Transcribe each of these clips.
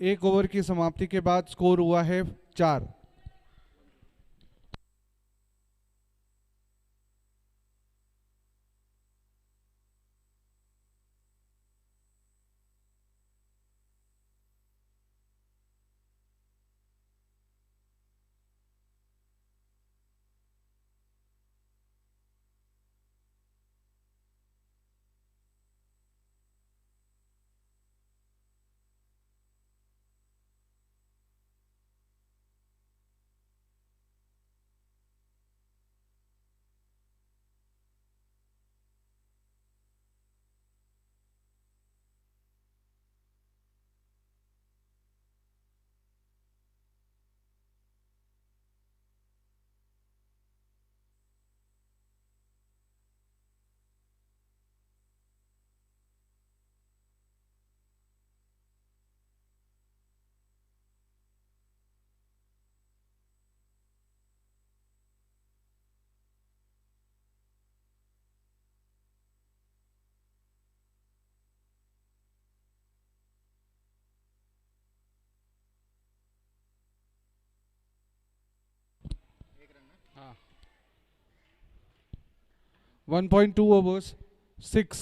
एक ओवर की समाप्ति के बाद स्कोर हुआ है 4। हाँ, 1.2 overs 6।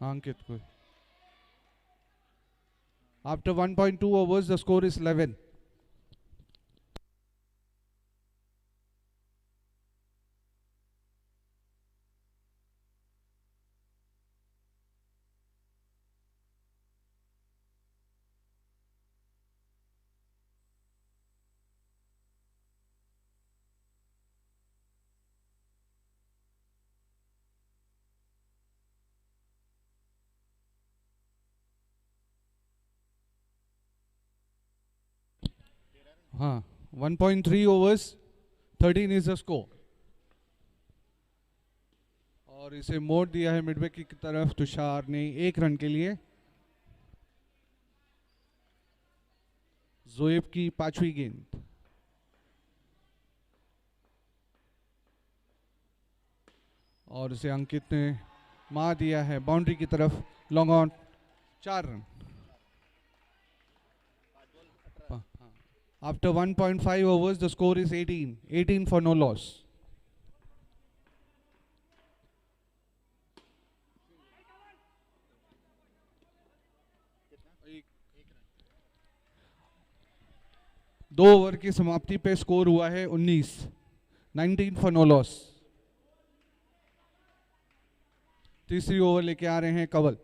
अंकित को after 1.2 overs the score is 11। हाँ, 1.3 overs 13 is the score। और इसे मोड़ दिया है मिडवे की तरफ तुषार ने 1 रन के लिए। जोएब की 5वीं गेंद। और इसे अंकित ने मार दिया है बाउंड्री की तरफ, long on, 4 run. After 1.5 overs, the score is 18. 18 for no loss. दो ओवर की समाप्ति पे स्कोर हुआ है 19। 19 for no loss। तीसरी ओवर लेके आ रहे हैं कंवल।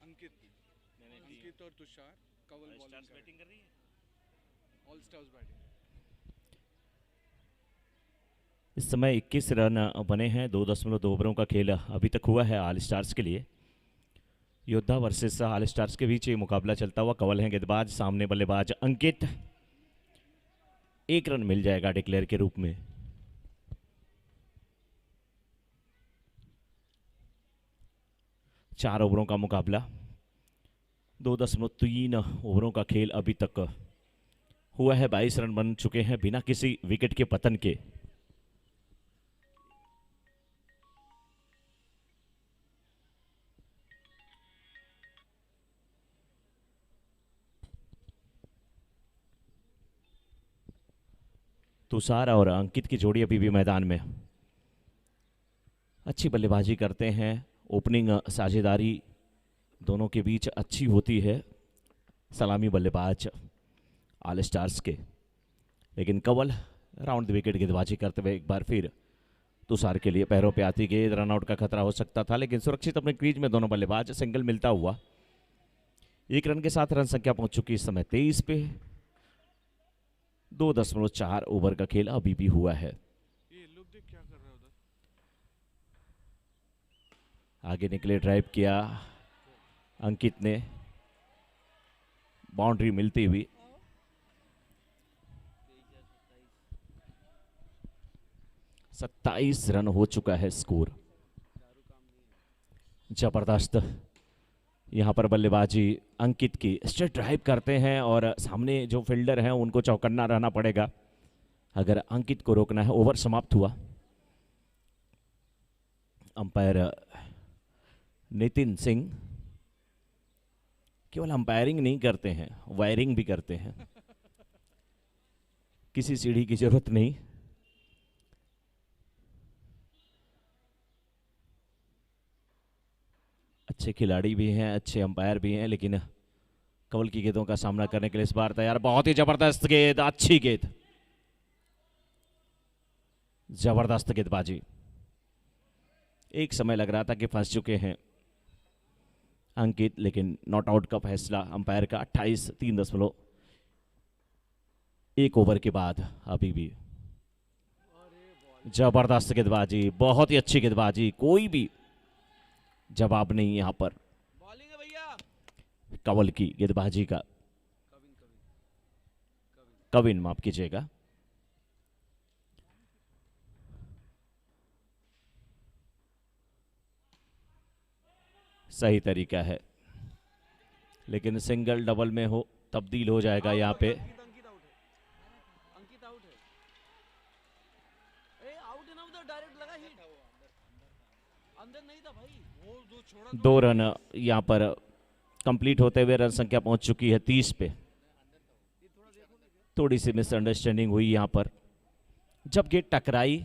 अंकित और तुषार, कंवल बॉलिंग बैटिंग कर रही है। All stars batting. इस समय 21 रन बने हैं। 2.2 ओवरों का खेल अभी तक हुआ है ऑल स्टार्स के लिए। योद्धा वर्सेस ऑल स्टार्स के बीच ये मुकाबला चलता हुआ। कंवल हैं गेंदबाज, सामने बल्लेबाज अंकित। 1 रन मिल जाएगा डिक्लेयर के रूप में। चार ओवरों का मुकाबला। 2.3 ओवरों का खेल अभी तक हुआ है। 22 रन बन चुके हैं बिना किसी विकेट के पतन के। तुषार और अंकित की जोड़ी अभी भी मैदान में अच्छी बल्लेबाजी करते हैं। ओपनिंग साझेदारी दोनों के बीच अच्छी होती है, सलामी बल्लेबाज ऑल स्टार्स के। लेकिन कंवल राउंड द विकेट गेंदबाजी करते हुए एक बार फिर तुषार के लिए पैरों पे आती गेंद, रनआउट का खतरा हो सकता था, लेकिन सुरक्षित अपने क्रीज में दोनों बल्लेबाज। सिंगल मिलता हुआ 1 रन के साथ रन संख्या पहुंच चुकी इस समय 23 पे। 2.4 ओवर का खेल अभी भी हुआ है। आगे निकले, ड्राइव किया अंकित ने, बाउंड्री मिलती हुई। सत्ताईस रन हो चुका है स्कोर। जबरदस्त यहां पर बल्लेबाजी अंकित की। स्ट्रेट ड्राइव करते हैं और सामने जो फील्डर हैं उनको चौकन्ना रहना पड़ेगा अगर अंकित को रोकना है। ओवर समाप्त हुआ। अंपायर नितिन सिंह केवल अंपायरिंग नहीं करते हैं, वायरिंग भी करते हैं। किसी सीढ़ी की जरूरत नहीं। अच्छे खिलाड़ी भी हैं, अच्छे अंपायर भी हैं, लेकिन कंवल की गेंदों का सामना करने के लिए इस बार तैयार। बहुत ही जबरदस्त गेंद, अच्छी गेंद, जबरदस्त गेंदबाजी। एक समय लग रहा था कि फंस चुके हैं अंकित, लेकिन नॉट आउट का फैसला अंपायर का 28 3.1 ओवर के बाद। अभी भी जबरदस्त गेंदबाजी, बहुत ही अच्छी गेंदबाजी, कोई भी जवाब नहीं यहां पर कंवल की गेंदबाजी का। कविन माफ कीजिएगा। सही तरीका है, लेकिन सिंगल डबल में हो तब्दील हो जाएगा यहाँ पे। दो रन यहाँ पर कंप्लीट होते हुए रन संख्या पहुंच चुकी है 30 पे। थोड़ी सी मिसअंडरस्टैंडिंग हुई यहाँ पर। जब गेट टकराई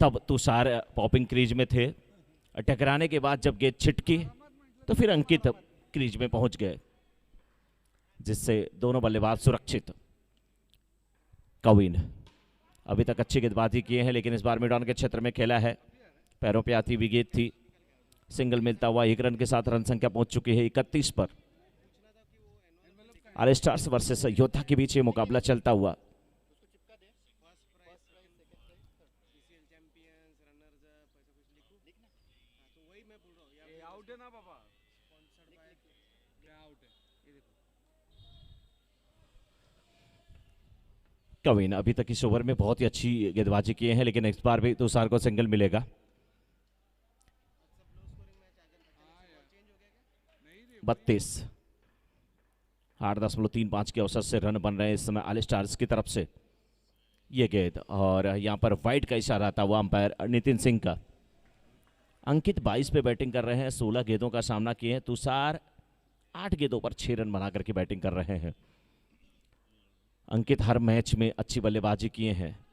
तब तुषार पॉपिंग क्रीज में थे, टकराने के बाद जब गेंद छिटकी तो फिर अंकित क्रीज में पहुंच गए, जिससे दोनों बल्लेबाज सुरक्षित। कविन अभी तक अच्छी गेंदबाजी किए हैं, लेकिन इस बार मिड ऑन के क्षेत्र में खेला है, पैरों पे आती हुई गेंद थी। सिंगल मिलता हुआ 1 रन के साथ रन संख्या पहुंच चुकी है 31 पर। ऑल स्टार्स वर्सेस योद्धा के बीच ये मुकाबला चलता हुआ। कविन अभी तक इस ओवर में बहुत ही अच्छी गेंदबाजी किए हैं, लेकिन इस बार भी तुषार को सिंगल मिलेगा। 32 8.35 के औसत से रन बन रहे हैं इस समय ऑल स्टार्स की तरफ से। ये गेंद, और यहां पर वाइड का इशारा आता हुआ अंपायर नितिन सिंह का। अंकित 22 पे बैटिंग कर रहे हैं, 16 गेंदों का सामना किए हैं। तुषार 8 गेंदों पर 6 रन बना करके बैटिंग कर रहे हैं। अंकित हर मैच में अच्छी बल्लेबाजी किए हैं,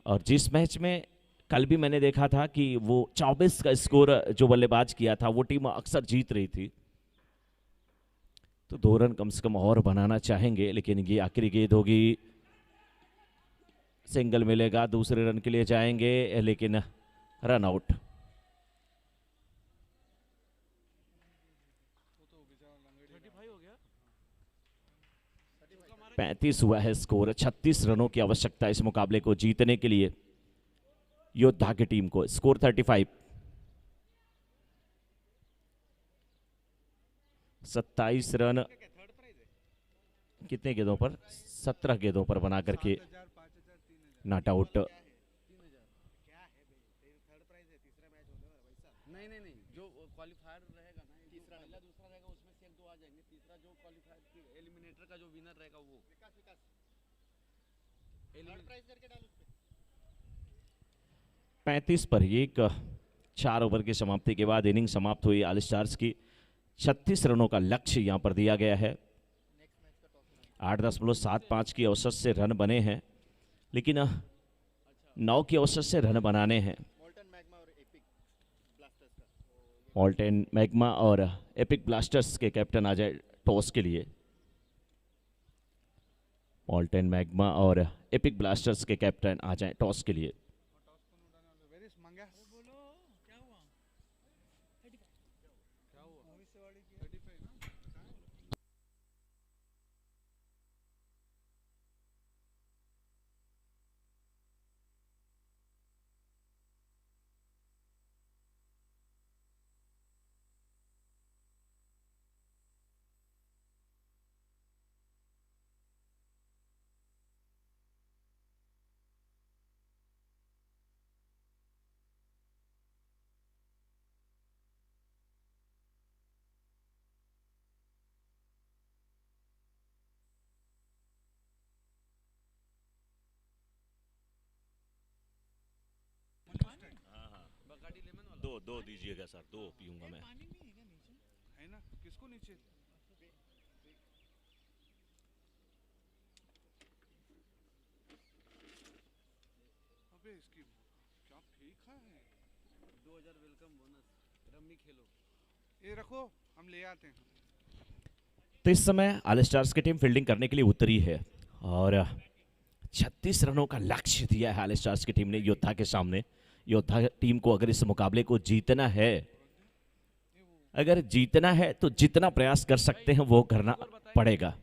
और जिस मैच में कल भी मैंने देखा था कि वो 24 का स्कोर जो बल्लेबाज किया था, वो टीम अक्सर जीत रही थी। तो 2 रन कम से कम और बनाना चाहेंगे, लेकिन ये आखिरी गेंद होगी, सिंगल मिलेगा, दूसरे रन के लिए जाएंगे, लेकिन रन आउट। 35 हुआ है स्कोर। 36 रनों की आवश्यकता इस मुकाबले को जीतने के लिए योद्धा की टीम को। स्कोर 35। 27 रन कितने गेंदों पर? 17 गेंदों पर बना करके नॉट आउट। नहीं जो क्वालिफायर रहेगा ना, तीसरा दूसरा रहेगा, उसमें से 35 पर 1, 4 ओवर की समाप्ति के बाद इनिंग समाप्त हुई ऑल स्टार्स की। 36 रनों का लक्ष्य यहां पर दिया गया है। 8.75 की औसत से रन बने हैं, लेकिन 9 की औसत से रन बनाने हैं। मॉल्टेन मैग्मा और एपिक ब्लास्टर्स के कैप्टन आ जाए टॉस के लिए। मॉल्टेन मैग्मा और एपिक ब्लास्टर्स के कैप्टन आ जाए टॉस के लिए। दो दीजिएगा सर, 2 पीऊंगा मैं। है ना, किसको नीचे? अबे इसकी क्या फेंका है? 2000 वेलकम बोनस, रम्मी खेलो। ये रखो, हम ले आते हैं। तो इस समय ऑल स्टार्स की टीम फील्डिंग करने के लिए उतरी है और 36 रनों का लक्ष्य दिया है ऑल स्टार्स की टीम ने योद्धा के सामने। योद्धा टीम को अगर इस मुकाबले को जीतना है, अगर जीतना है तो जितना प्रयास कर सकते हैं वो करना पड़ेगा।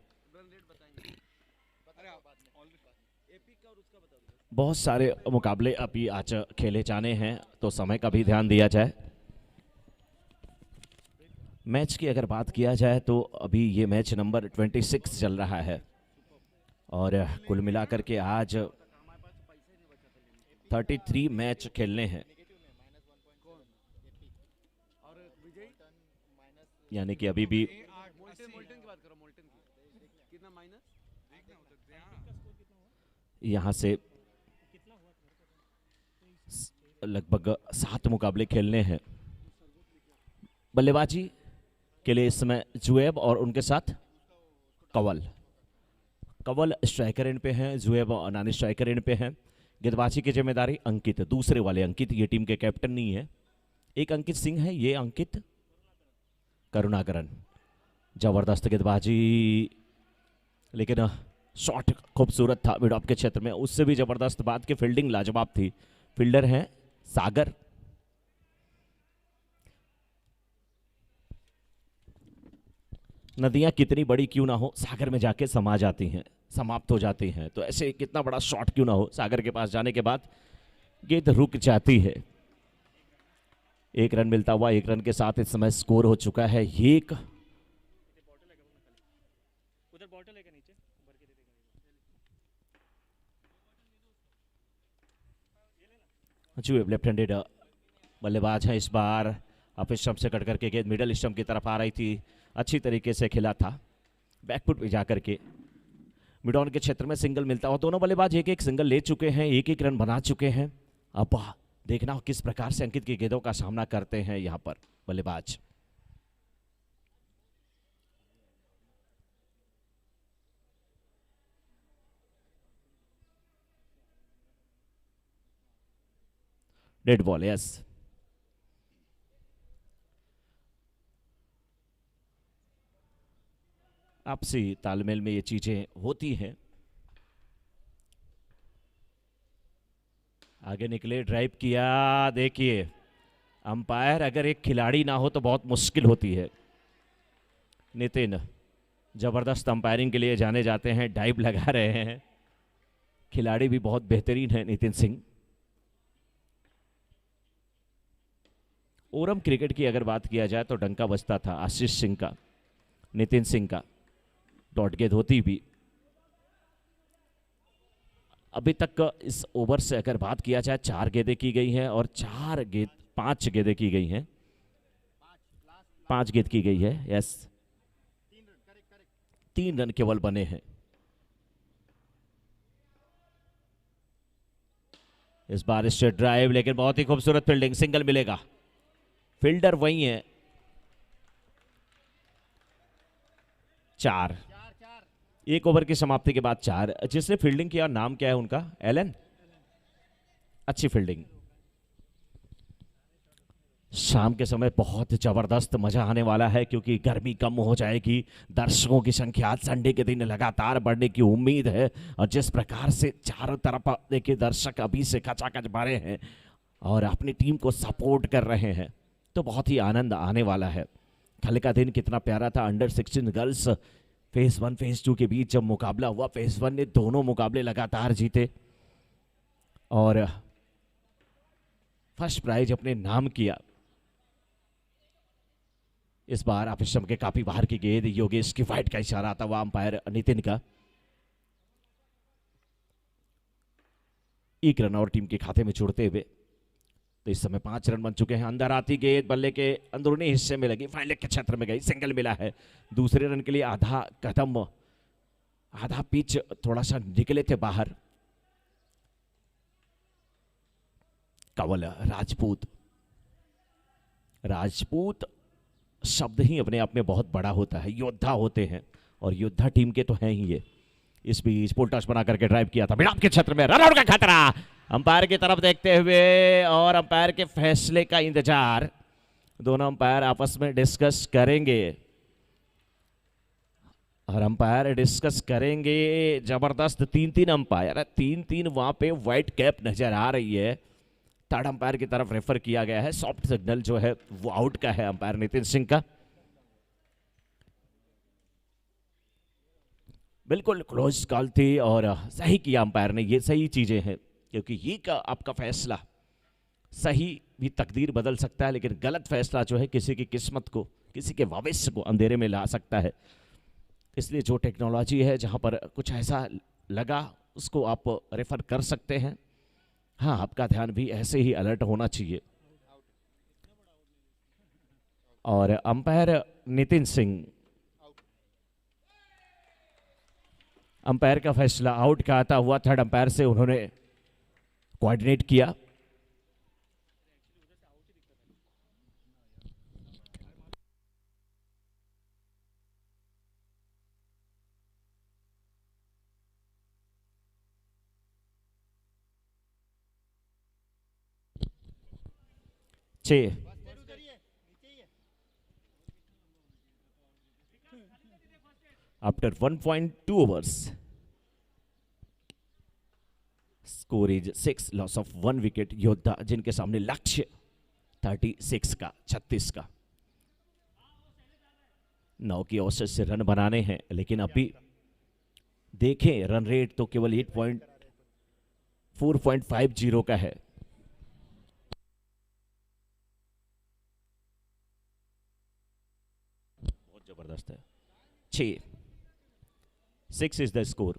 बहुत सारे मुकाबले अभी आज खेले जाने हैं, तो समय का भी ध्यान दिया जाए। मैच की अगर बात किया जाए तो अभी ये मैच नंबर 26 चल रहा है और कुल मिलाकर के आज 33 मैच खेलने हैं, यानी कि अभी भी यहाँ से लगभग 7 मुकाबले खेलने हैं। बल्लेबाजी के लिए इस समय जुएब और उनके साथ कंवल स्ट्राइकर एंड पे हैं, जुएब और अनानी स्ट्राइकर एंड पे हैं। गेंदबाजी की जिम्मेदारी अंकित, दूसरे वाले अंकित, ये टीम के कैप्टन नहीं है। एक अंकित सिंह है, ये अंकित करुणाकरन। जबरदस्त गेंदबाजी, लेकिन शॉट खूबसूरत था मिड ऑफ के क्षेत्र में। उससे भी जबरदस्त बात की फील्डिंग लाजवाब थी। फील्डर हैं सागर। नदियां कितनी बड़ी क्यों ना हो, सागर में जाके समा जाती हैं, समाप्त हो जाती हैं। तो ऐसे कितना बड़ा शॉट क्यों ना हो, सागर के पास जाने के बाद गेंद रुक जाती है। 1 रन मिलता हुआ 1 रन के साथ इस समय स्कोर हो चुका है 1। जुएब लेफ्ट हैंडेड बल्लेबाज है। इस बार अपने स्टंप से कट करके गेंद मिडल स्टंप की तरफ आ रही थी, अच्छी तरीके से खेला था, बैकफुट पे जाकर के मिड ऑन के क्षेत्र में सिंगल मिलता हुआ। दोनों बल्लेबाज एक एक सिंगल ले चुके हैं, एक एक रन बना चुके हैं। अब देखना हो किस प्रकार से अंकित की गेंदों का सामना करते हैं यहां पर बल्लेबाज। Dead ball, yes. आपसी तालमेल में ये चीजें होती हैं। आगे निकले, ड्राइव किया। देखिए अंपायर अगर एक खिलाड़ी ना हो तो बहुत मुश्किल होती है। नितिन जबरदस्त अंपायरिंग के लिए जाने जाते हैं, डाइव लगा रहे हैं। खिलाड़ी भी बहुत बेहतरीन है नितिन सिंह। ओरम क्रिकेट की अगर बात किया जाए तो डंका बजता था आशीष सिंह का, नितिन सिंह का, डॉट गेंद होती भी। अभी तक इस ओवर से अगर बात किया जाए 4 गेंदें की गई हैं और 5 गेंदें की गई हैं, 5 गेंद की गई है, यस। 3 रन केवल बने हैं। इस बार स्ट्रेट ड्राइव, लेकिन बहुत ही खूबसूरत फील्डिंग, सिंगल मिलेगा। फील्डर वही है। 4, एक ओवर की समाप्ति के बाद 4। जिसने फील्डिंग किया, नाम क्या है उनका? एलन। अच्छी फील्डिंग। शाम के समय बहुत जबरदस्त मजा आने वाला है, क्योंकि गर्मी कम हो जाएगी, दर्शकों की संख्या संडे के दिन लगातार बढ़ने की उम्मीद है। और जिस प्रकार से चारों तरफ देखिए दर्शक अभी से खचाखच भरे हैं और अपनी टीम को सपोर्ट कर रहे हैं, तो बहुत ही आनंद आने वाला है। कल का दिन कितना प्यारा था। अंडर 16 गर्ल्स फेज 1 फेज 2 के बीच जब मुकाबला हुआ, फेज 1 ने दोनों मुकाबले लगातार जीते और फर्स्ट प्राइज अपने नाम किया। इस बार अपिशम के काफी बाहर की गेंद, योगेश की वाइट का इशारा था, वह अंपायर नितिन का। एक रन और टीम के खाते में जोड़ते हुए तो इस समय 5 रन बन चुके हैं। अंदर आती गेंद बल्ले के अंदरूनी हिस्से में लगी, फाइनल के क्षेत्र में गई, सिंगल मिला है। दूसरे रन के लिए आधा कदम, आधा पिच थोड़ा सा निकले थे बाहर। कंवल राजपूत शब्द ही अपने आप में बहुत बड़ा होता है। योद्धा होते हैं और योद्धा टीम के तो हैं ही ये। इस बीच पुल टच बना करके ड्राइव किया था, मिडाप के क्षेत्र में, रन आउट का खतरा। अंपायर की तरफ देखते हुए और अंपायर के फैसले का इंतजार, दोनों अंपायर आपस में डिस्कस करेंगे और अंपायर डिस्कस करेंगे। जबरदस्त 3-3 अंपायर, 3-3 वहां पे व्हाइट कैप नजर आ रही है। थर्ड अंपायर की तरफ रेफर किया गया है। सॉफ्ट सिग्नल जो है वो आउट का है अंपायर नितिन सिंह का। बिल्कुल क्लोज कॉल थी और सही किया अंपायर ने। ये सही चीजें हैं, क्योंकि ये का आपका फैसला सही भी तकदीर बदल सकता है, लेकिन गलत फैसला जो है किसी की किस्मत को, किसी के भविष्य को अंधेरे में ला सकता है। इसलिए जो टेक्नोलॉजी है, जहां पर कुछ ऐसा लगा उसको आप रेफर कर सकते हैं। हाँ, आपका ध्यान भी ऐसे ही अलर्ट होना चाहिए। और अंपायर नितिन सिंह, अंपायर का फैसला आउट का आता हुआ थर्ड अंपायर से उन्होंने कोऑर्डिनेट किया। After 1.2 overs, score is 6, loss of 1 wicket. योद्धा जिनके सामने लक्ष्य 36 का, 36 का, 9 की औसत से रन बनाने हैं, लेकिन अभी देखें रन रेट तो केवल 4.50 का है। बहुत जबरदस्त है। 6 is the score.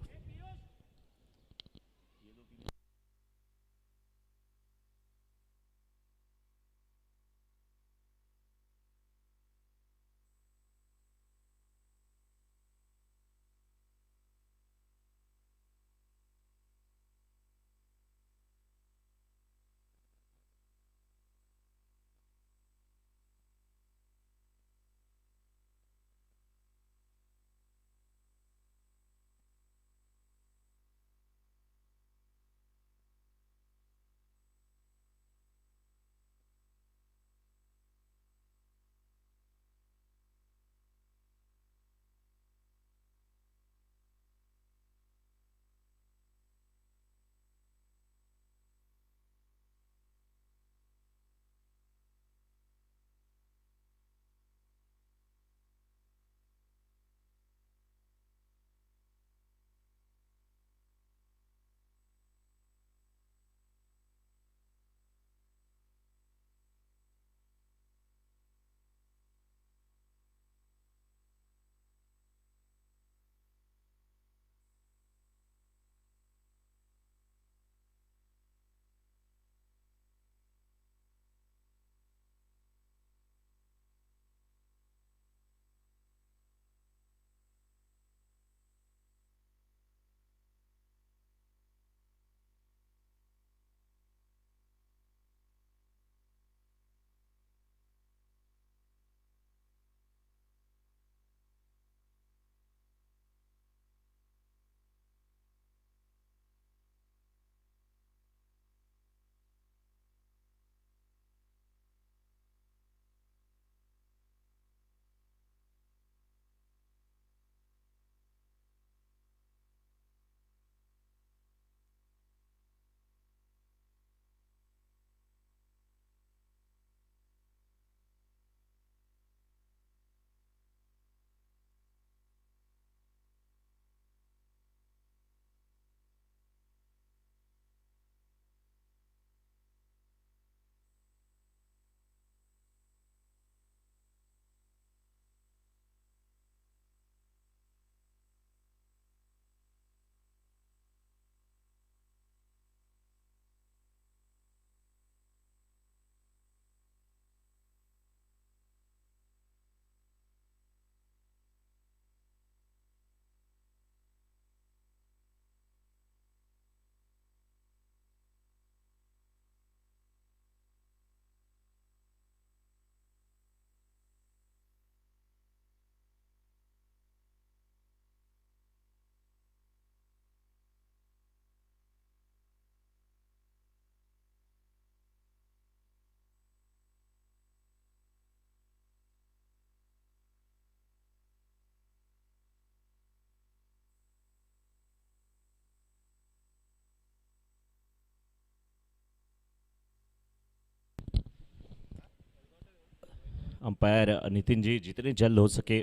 Umpire Nitin ji, जितनी जल्द हो सके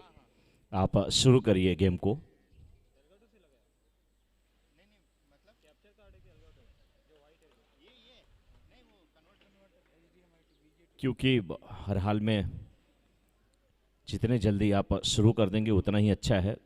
आप शुरू करिए गेम को, क्योंकि हर हाल में जितने जल्दी आप शुरू कर देंगे उतना ही अच्छा है।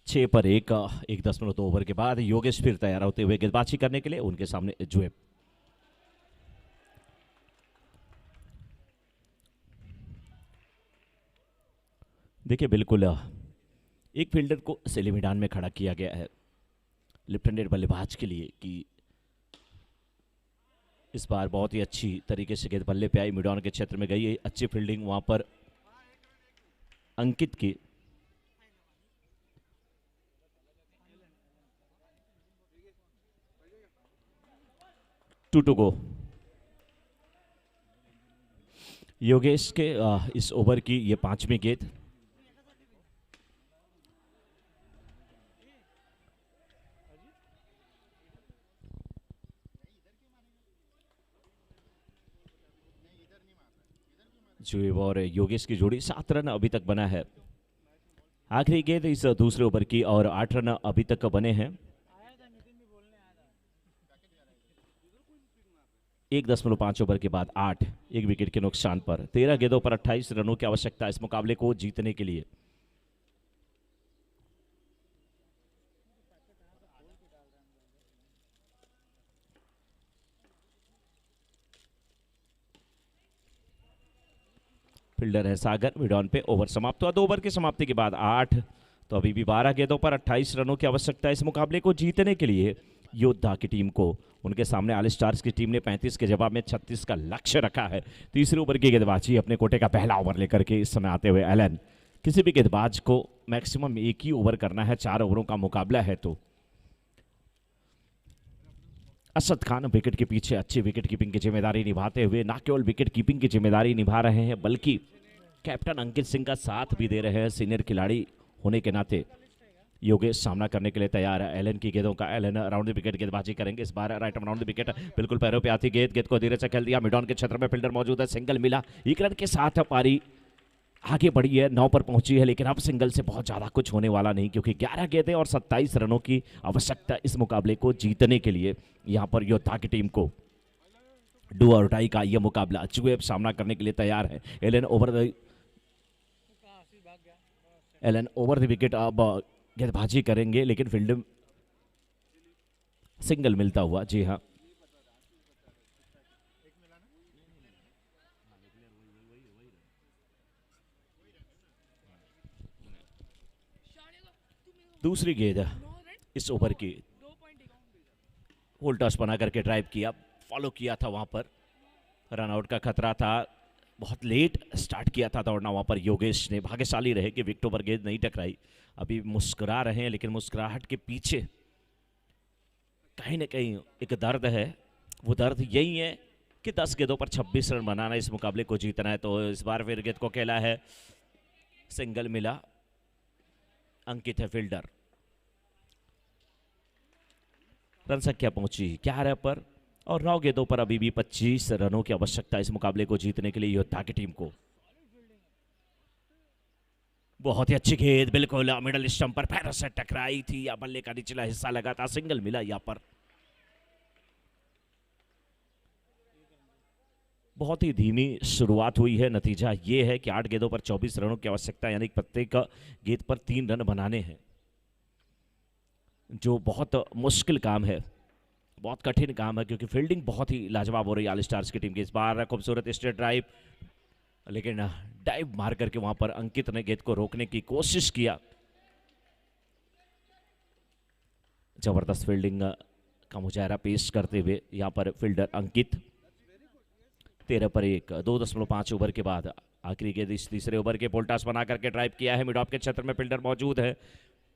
छः पर एक 1.2 ओवर के बाद योगेश फिर तैयार होते हुए गेंदबाजी करने के लिए, उनके सामने जुएब। देखिए बिल्कुल एक फील्डर को सेली मैदान में खड़ा किया गया है लेफ्ट हैंडेड बल्लेबाज के लिए कि इस बार बहुत ही अच्छी तरीके से गेंद बल्ले पे आई, मिडॉन के क्षेत्र में गई, अच्छी फील्डिंग वहां पर अंकित की। To go. योगेश के इस ओवर की ये 5वीं गेंद। जुएब और योगेश की जोड़ी 7 रन अभी तक बना है। आखिरी गेंद इस दूसरे ओवर की और 8 रन अभी तक बने हैं। 1.5 ओवर के बाद 8, 1 विकेट के नुकसान पर 13 गेंदों पर 28 रनों की आवश्यकता इस मुकाबले को जीतने के लिए। फील्डर है सागर, मिडॉन पे ओवर समाप्त हुआ। 2 ओवर की समाप्ति के बाद 8, तो अभी भी 12 गेंदों पर 28 रनों की आवश्यकता इस मुकाबले को जीतने के लिए योद्धा की टीम को। उनके सामने ऑल स्टार्स की टीम ने 35 के जवाब में 36 का लक्ष्य रखा है। तीसरे ओवर की गेंदबाजी अपने कोटे का पहला ओवर लेकर के इस समय आते हुए एलन। किसी भी गेंदबाज को मैक्सिमम एक ही ओवर करना है, 4 ओवरों का मुकाबला है। तो असद खान विकेट के पीछे अच्छी विकेट कीपिंग की जिम्मेदारी निभाते हुए न केवल विकेट कीपिंग की जिम्मेदारी निभा रहे हैं बल्कि कैप्टन अंकित सिंह का साथ भी दे रहे हैं। सीनियर खिलाड़ी होने के नाते योगेश सामना करने के लिए तैयार है एलन की गेंदों का। एलन राउंड द विकेट गेंदबाजी करेंगे इस बार। राइट राउंड द विकेट, बिल्कुल पैरों पे आती गेंद को धीरे से खेल दिया। मिडॉन के क्षेत्र में फील्डर मौजूद है, सिंगल मिला। 1 रन के साथ पारी आगे बढ़ी है, 9 पर पहुंची है, लेकिन अब सिंगल से बहुत ज्यादा कुछ होने वाला नहीं क्योंकि 11 गेंदें और 27 रनों की आवश्यकता इस मुकाबले को जीतने के लिए। यहां पर योद्धा की टीम को डू और डाई का यह मुकाबला। जुएब सामना करने के लिए तैयार है। एलन ओवर द विकेट अब गेंदबाजी करेंगे, लेकिन फील्ड सिंगल मिलता हुआ। जी हाँ, दूसरी गेंद इस ओवर की होल टॉस बना करके ड्राइव किया, फॉलो किया था, वहां पर रनआउट का खतरा था। बहुत लेट स्टार्ट किया था दौड़ना वहां पर। योगेश ने भाग्यशाली रहे कि विकेट पर गेंद नहीं टकराई। अभी मुस्कुरा रहे हैं, लेकिन मुस्कुराहट के पीछे कहीं ना कहीं एक दर्द है। वो दर्द यही है कि 10 गेंदों पर 26 रन बनाना, इस मुकाबले को जीतना है। तो इस बार फिर गेंद को खेला है, सिंगल मिला। अंकित है फील्डर। रन संख्या पहुंची 11 पर और 9 गेंदों पर अभी भी 25 रनों की आवश्यकता इस मुकाबले को जीतने के लिए योद्धा की टीम को। बहुत ही अच्छी गेंद, बिल्कुल मिडल स्टंप पर पैरों से टकराई थी या बल्ले का निचला हिस्सा लगा था, सिंगल मिला यहां पर। बहुत ही धीमी शुरुआत हुई है। नतीजा ये है कि 8 गेंदों पर 24 रनों की आवश्यकता, यानी प्रत्येक गेंद पर 3 रन बनाने हैं, जो बहुत मुश्किल काम है, बहुत कठिन काम है क्योंकि फील्डिंग बहुत ही लाजवाब हो रही है ऑल स्टार्स की टीम की। इस बार खूबसूरत स्ट्रेट ड्राइव, लेकिन डाइव मार करके वहां पर अंकित ने गेंद को रोकने की कोशिश किया। जबरदस्त फील्डिंग का मुजाहरा पेश करते हुए यहां पर फील्डर अंकित। 13 पर 1, 2.5 ओवर के बाद आखिरी गेंद इस तीसरे ओवर के। पोल्टास बना करके ड्राइव किया है, मिड ऑफ के क्षेत्र में फील्डर मौजूद है।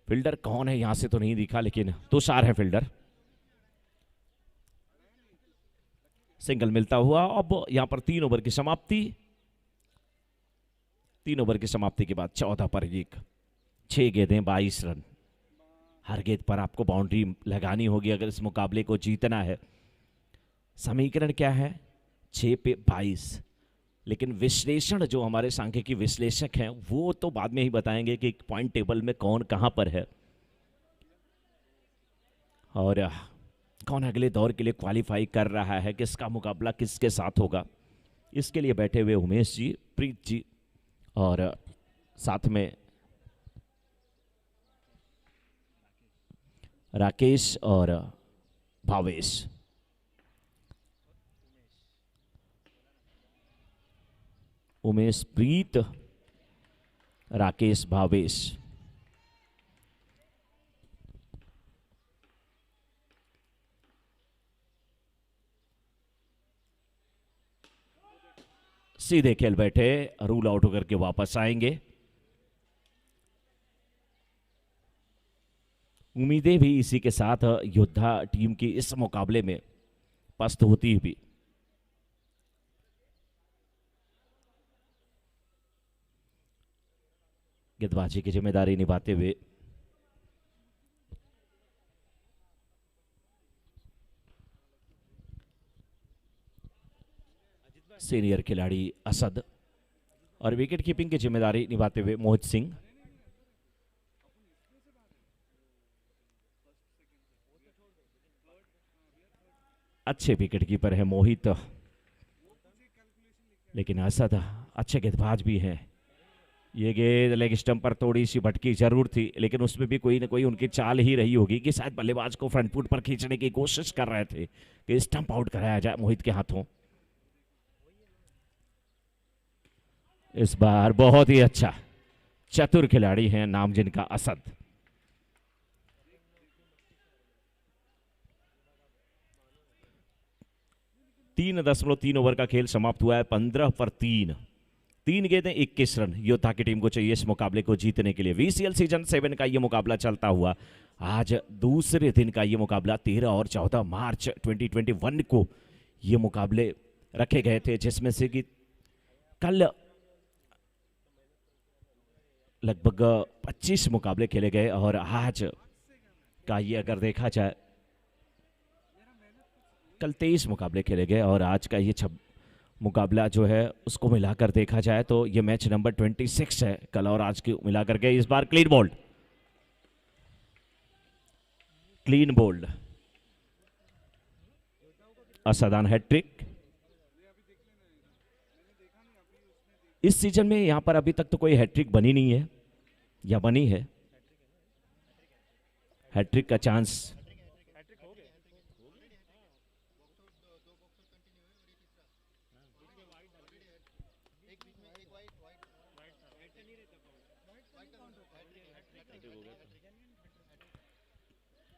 फील्डर कौन है यहां से तो नहीं दिखा, लेकिन तुषार है फील्डर। सिंगल मिलता हुआ। अब यहां पर 3 ओवर की समाप्ति। 3 ओवर की समाप्ति के बाद 14 पर 1, 6 गेंदें 22 रन। हर गेंद पर आपको बाउंड्री लगानी होगी अगर इस मुकाबले को जीतना है। समीकरण क्या है? 6 पे 22, लेकिन विश्लेषण जो हमारे सांख्यिकी विश्लेषक हैं वो तो बाद में ही बताएंगे कि पॉइंट टेबल में कौन कहां पर है और कौन अगले दौर के लिए क्वालिफाई कर रहा है, किसका मुकाबला किसके साथ होगा। इसके लिए बैठे हुए उमेश जी, प्रीत जी और साथ में राकेश और भावेश। उमेश, प्रीत, राकेश, भावेश। सीधे खेल बैठे, रूल आउट होकर के वापस आएंगे। उम्मीदें भी इसी के साथ योद्धा टीम की इस मुकाबले में पस्त होती भी। गेंदबाजी की जिम्मेदारी निभाते हुए सीनियर खिलाड़ी असद और विकेट कीपिंग की जिम्मेदारी निभाते हुए मोहित सिंह। अच्छे विकेट कीपर है मोहित, लेकिन असद अच्छे गेंदबाज भी हैं। ये गेंद लेग स्टंप पर थोड़ी सी भटकी जरूर थी, लेकिन उसमें भी कोई ना कोई उनकी चाल ही रही होगी कि शायद बल्लेबाज को फ्रंट फुट पर खींचने की कोशिश कर रहे थे कि स्टंप आउट कराया जाए मोहित के हाथों। इस बार बहुत ही अच्छा चतुर खिलाड़ी हैं, नाम जिनका असद। तीन 3 ओवर का खेल समाप्त हुआ है। 15 पर 3, 3 गेंदें 21 रन योद्धा की टीम को चाहिए इस मुकाबले को जीतने के लिए। VCL सीजन 7 का यह मुकाबला चलता हुआ आज दूसरे दिन का यह मुकाबला 13 और 14 मार्च 2021 को ये मुकाबले रखे गए थे, जिसमें से कि कल लगभग 25 मुकाबले खेले गए और आज का ये अगर देखा जाए कल 23 मुकाबले खेले गए और आज का ये मुकाबला जो है उसको मिलाकर देखा जाए तो ये मैच नंबर 26 है कल और आज की मिलाकर के। इस बार क्लीन बोल्ड, क्लीन बोल्ड असाधारण हैट्रिक। इस सीजन में यहां पर अभी तक तो कोई हैट्रिक बनी नहीं है या बनी है? हैट्रिक का चांस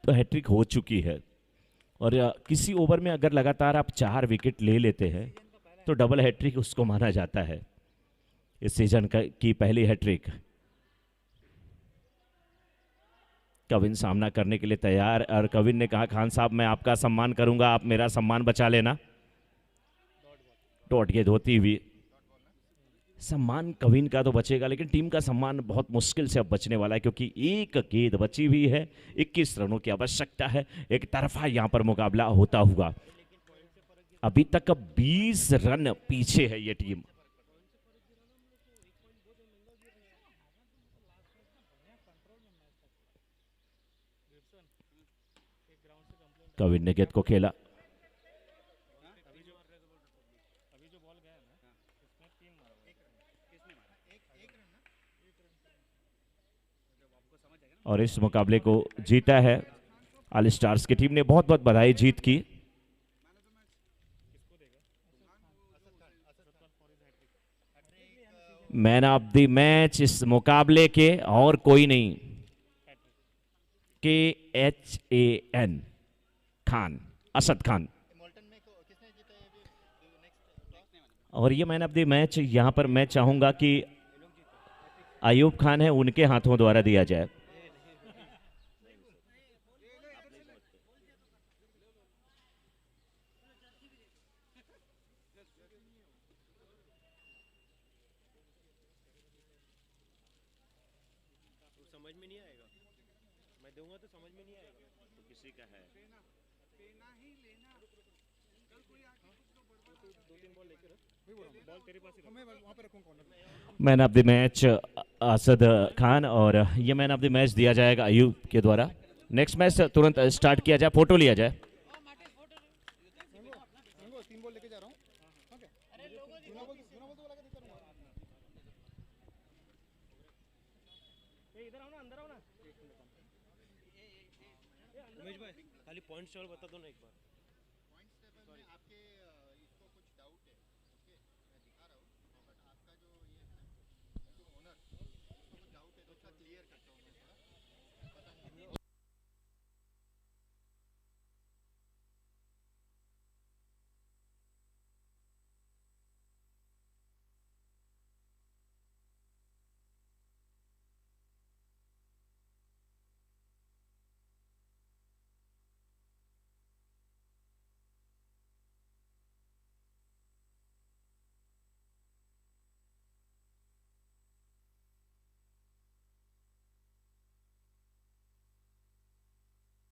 तो हैट्रिक हो चुकी है और किसी ओवर में अगर लगातार आप 4 विकेट ले लेते हैं तो डबल हैट्रिक उसको माना जाता है। इस सीजन की पहली हैट्रिक। कविन सामना करने के लिए तैयार और कविन ने कहा खान साहब मैं आपका सम्मान करूंगा, आप मेरा सम्मान बचा लेना। डॉट गेंद होती हुई, सम्मान कविन का तो बचेगा लेकिन टीम का सम्मान बहुत मुश्किल से अब बचने वाला है क्योंकि एक गेंद बची हुई है। 21 रनों की आवश्यकता है। एक तरफा यहां पर मुकाबला होता हुआ अभी तक 20 रन पीछे है ये टीम। कविन ने गेंद को खेला, और इस मुकाबले को जीता है ऑल स्टार्स की टीम ने। बहुत बहुत बधाई जीत की। मैन ऑफ द मैच इस मुकाबले के और कोई नहीं, KHAN खान, असद खान। और ये मैन ऑफ द मैच यहां पर मैं चाहूंगा कि अयूब खान है उनके हाथों द्वारा दिया जाए। समझ में नहीं आएगा, मैं दूंगा तो समझ में नहीं आएगा। तो किसी का है दो तीन बॉल लेके रख, बॉल तेरे पास ही रख। मैं वहाँ पे रखूँ corner. Man of the match Asad Khan, और ये मैन ऑफ द मैच दिया जाएगा अयूब के द्वारा। नेक्स्ट मैच तुरंत स्टार्ट किया जाए, फोटो लिया जाए। संगो 3 बॉल लेके जा रहा हूँ। ओके, दूना बॉल तो लगा देता रहूँगा। इधर आओ ना, अंदर आओ ना। उमेश भाई खाली पॉइंट्स टेबल बता दो ना एक बार।